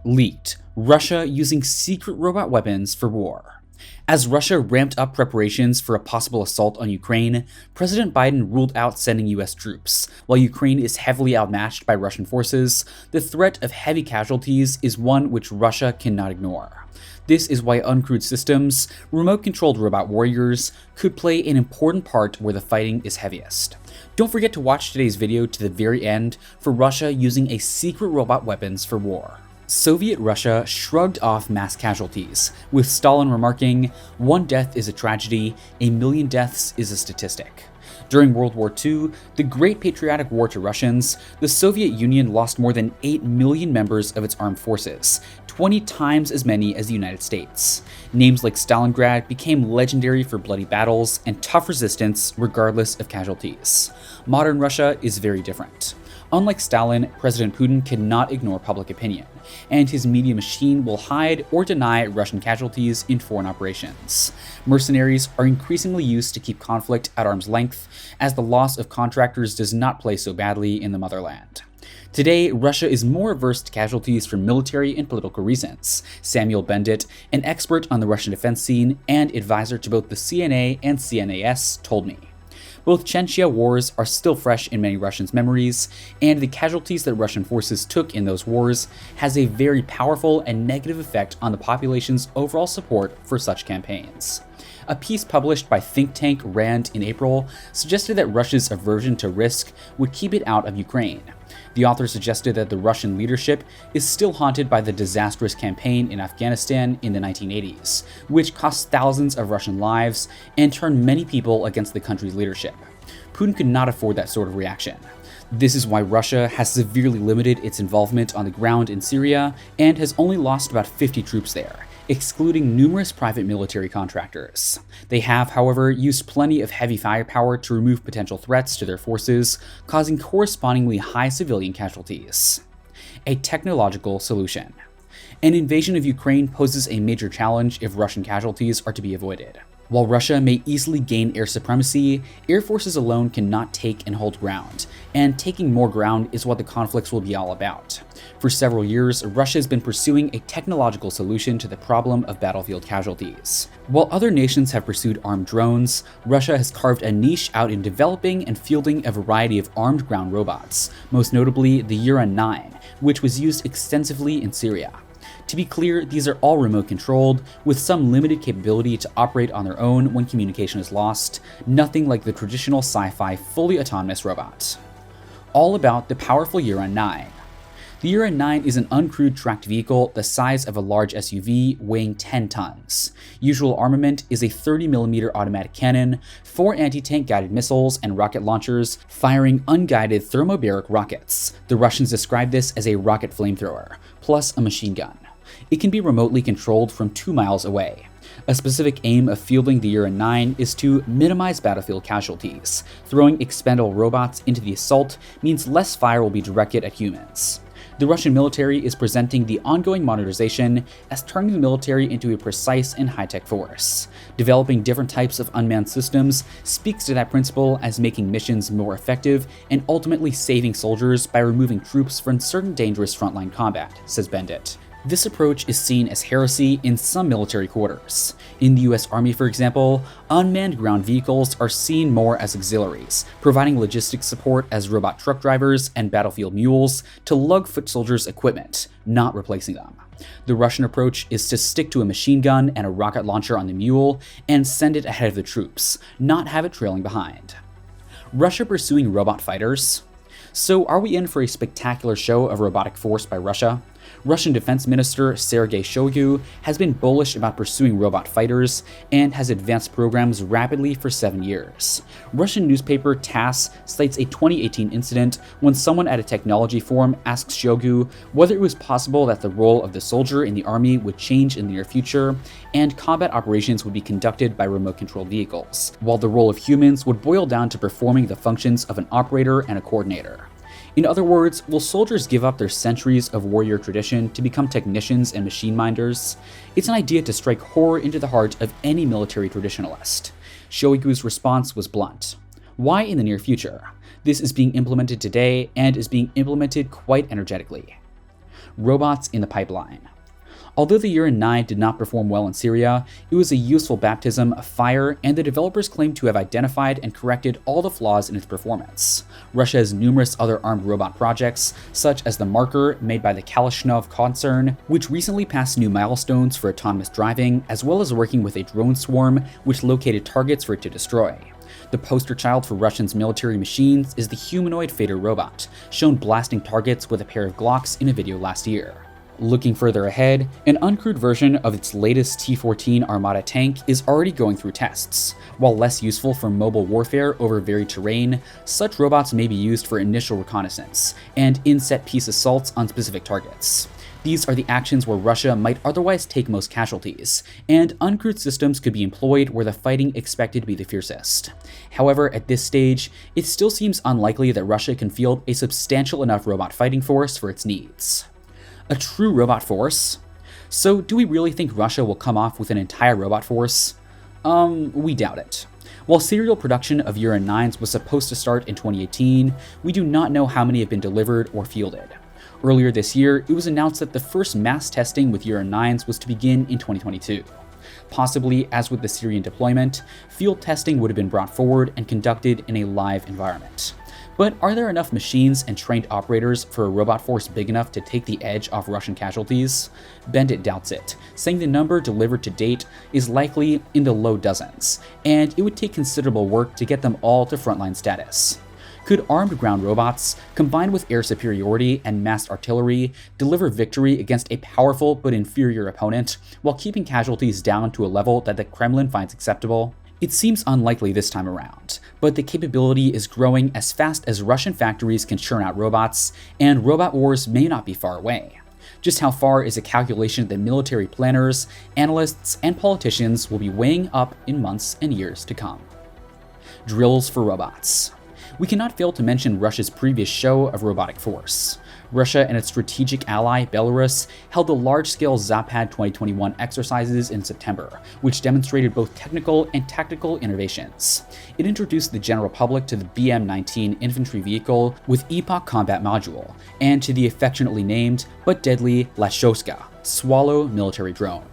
Leaked: Russia using secret robot weapons for war. As Russia ramped up preparations for a possible assault on Ukraine, President Biden ruled out sending US troops. While Ukraine is heavily outmatched by Russian forces, the threat of heavy casualties is one which Russia cannot ignore. This is why uncrewed systems, remote-controlled robot warriors, could play an important part where the fighting is heaviest. Don't forget to watch today's video to the very end for Russia using a secret robot weapons for war. Soviet Russia shrugged off mass casualties, with Stalin remarking, "One death is a tragedy, a million deaths is a statistic." During World War II, the Great Patriotic War to Russians, the Soviet Union lost more than 8 million members of its armed forces, 20 times as many as the United States. Names like Stalingrad became legendary for bloody battles and tough resistance regardless of casualties. Modern Russia is very different. Unlike Stalin, President Putin cannot ignore public opinion, and his media machine will hide or deny Russian casualties in foreign operations. Mercenaries are increasingly used to keep conflict at arm's length, as the loss of contractors does not play so badly in the motherland. Today, Russia is more averse to casualties for military and political reasons. Samuel Bendit, an expert on the Russian defense scene and advisor to both the CNA and CNAS, told me. Both Chechnya wars are still fresh in many Russians' memories, and the casualties that Russian forces took in those wars has a very powerful and negative effect on the population's overall support for such campaigns. A piece published by think tank RAND in April suggested that Russia's aversion to risk would keep it out of Ukraine. The author suggested that the Russian leadership is still haunted by the disastrous campaign in Afghanistan in the 1980s, which cost thousands of Russian lives and turned many people against the country's leadership. Putin could not afford that sort of reaction. This is why Russia has severely limited its involvement on the ground in Syria and has only lost about 50 troops there, excluding numerous private military contractors. They have, however, used plenty of heavy firepower to remove potential threats to their forces, causing correspondingly high civilian casualties. A technological solution. An invasion of Ukraine poses a major challenge if Russian casualties are to be avoided. While Russia may easily gain air supremacy, air forces alone cannot take and hold ground, and taking more ground is what the conflicts will be all about. For several years, Russia has been pursuing a technological solution to the problem of battlefield casualties. While other nations have pursued armed drones, Russia has carved a niche out in developing and fielding a variety of armed ground robots, most notably the Ura-9, which was used extensively in Syria. To be clear, these are all remote controlled, with some limited capability to operate on their own when communication is lost, nothing like the traditional sci-fi fully autonomous robot. All about the powerful Ura-9. The Ura-9 is an uncrewed tracked vehicle the size of a large SUV weighing 10 tons. Usual armament is a 30mm automatic cannon, 4 anti-tank guided missiles and rocket launchers firing unguided thermobaric rockets. The Russians describe this as a rocket flamethrower, plus a machine gun. It can be remotely controlled from 2 miles away. A specific aim of fielding the Ura-9 is to minimize battlefield casualties. Throwing expendable robots into the assault means less fire will be directed at humans. The Russian military is presenting the ongoing modernization as turning the military into a precise and high-tech force. Developing different types of unmanned systems speaks to that principle as making missions more effective and ultimately saving soldiers by removing troops from certain dangerous frontline combat, says Bendit. This approach is seen as heresy in some military quarters. In the US Army, for example, unmanned ground vehicles are seen more as auxiliaries, providing logistics support as robot truck drivers and battlefield mules to lug foot soldiers' equipment, not replacing them. The Russian approach is to stick to a machine gun and a rocket launcher on the mule and send it ahead of the troops, not have it trailing behind. Russia pursuing robot fighters? So are we in for a spectacular show of robotic force by Russia? Russian Defense Minister Sergei Shoigu has been bullish about pursuing robot fighters and has advanced programs rapidly for 7 years. Russian newspaper TASS cites a 2018 incident when someone at a technology forum asks Shoigu whether it was possible that the role of the soldier in the army would change in the near future and combat operations would be conducted by remote-controlled vehicles, while the role of humans would boil down to performing the functions of an operator and a coordinator. In other words, will soldiers give up their centuries of warrior tradition to become technicians and machine minders? It's an idea to strike horror into the heart of any military traditionalist. Shoigu's response was blunt. Why in the near future? This is being implemented today and is being implemented quite energetically. robots in the pipeline. Although the Uran 9 did not perform well in Syria, it was a useful baptism of fire, and the developers claim to have identified and corrected all the flaws in its performance. Russia has numerous other armed robot projects, such as the Marker, made by the Kalashnikov concern, which recently passed new milestones for autonomous driving, as well as working with a drone swarm, which located targets for it to destroy. The poster child for Russians' military machines is the humanoid Fader robot, shown blasting targets with a pair of Glocks in a video last year. Looking further ahead, an uncrewed version of its latest T-14 Armata tank is already going through tests. While less useful for mobile warfare over varied terrain, such robots may be used for initial reconnaissance and in set-piece assaults on specific targets. These are the actions where Russia might otherwise take most casualties, and uncrewed systems could be employed where the fighting expected to be the fiercest. However, at this stage, it still seems unlikely that Russia can field a substantial enough robot fighting force for its needs. A true robot force? So do we really think Russia will come off with an entire robot force? We doubt it. While serial production of Uran 9s was supposed to start in 2018, we do not know how many have been delivered or fielded. Earlier this year, it was announced that the first mass testing with Uran 9s was to begin in 2022. Possibly, as with the Syrian deployment, field testing would have been brought forward and conducted in a live environment. But are there enough machines and trained operators for a robot force big enough to take the edge off Russian casualties? Bendit doubts it, saying the number delivered to date is likely in the low dozens, and it would take considerable work to get them all to frontline status. Could armed ground robots, combined with air superiority and massed artillery, deliver victory against a powerful but inferior opponent, while keeping casualties down to a level that the Kremlin finds acceptable? It seems unlikely this time around, but the capability is growing as fast as Russian factories can churn out robots, and robot wars may not be far away. Just how far is a calculation that military planners, analysts, and politicians will be weighing up in months and years to come. Drills for robots. We cannot fail to mention Russia's previous show of robotic force. Russia and its strategic ally, Belarus, held the large-scale Zapad 2021 exercises in September, which demonstrated both technical and tactical innovations. It introduced the general public to the BM-19 infantry vehicle with Epoch combat module, and to the affectionately named, but deadly, Lashoska, Swallow military drone.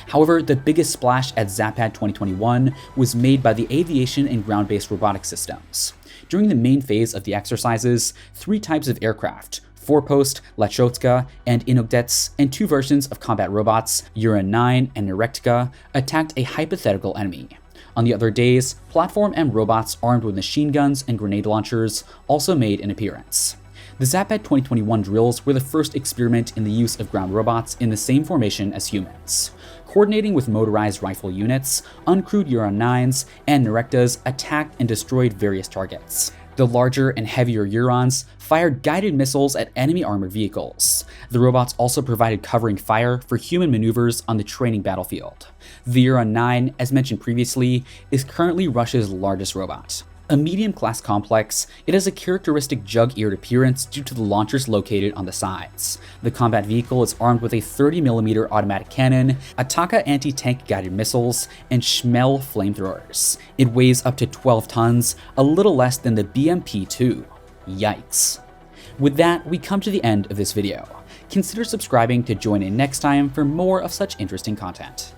However, the biggest splash at Zapad 2021 was made by the aviation and ground-based robotic systems. During the main phase of the exercises, 3 types of aircraft, Four-post, Lachotska, and Inogdets, and 2 versions of combat robots, Uran 9 and Nerektka, attacked a hypothetical enemy. On the other days, platform M robots armed with machine guns and grenade launchers also made an appearance. The Zapad 2021 drills were the first experiment in the use of ground robots in the same formation as humans. Coordinating with motorized rifle units, uncrewed Uran 9s and Nerektkas attacked and destroyed various targets. The larger and heavier Urans fired guided missiles at enemy armored vehicles. The robots also provided covering fire for human maneuvers on the training battlefield. The Uran 9, as mentioned previously, is currently Russia's largest robot. A medium-class complex, it has a characteristic jug-eared appearance due to the launchers located on the sides. The combat vehicle is armed with a 30mm automatic cannon, Ataka anti-tank guided missiles, and Shmel flamethrowers. It weighs up to 12 tons, a little less than the BMP-2. Yikes. With that, we come to the end of this video. Consider subscribing to join in next time for more of such interesting content.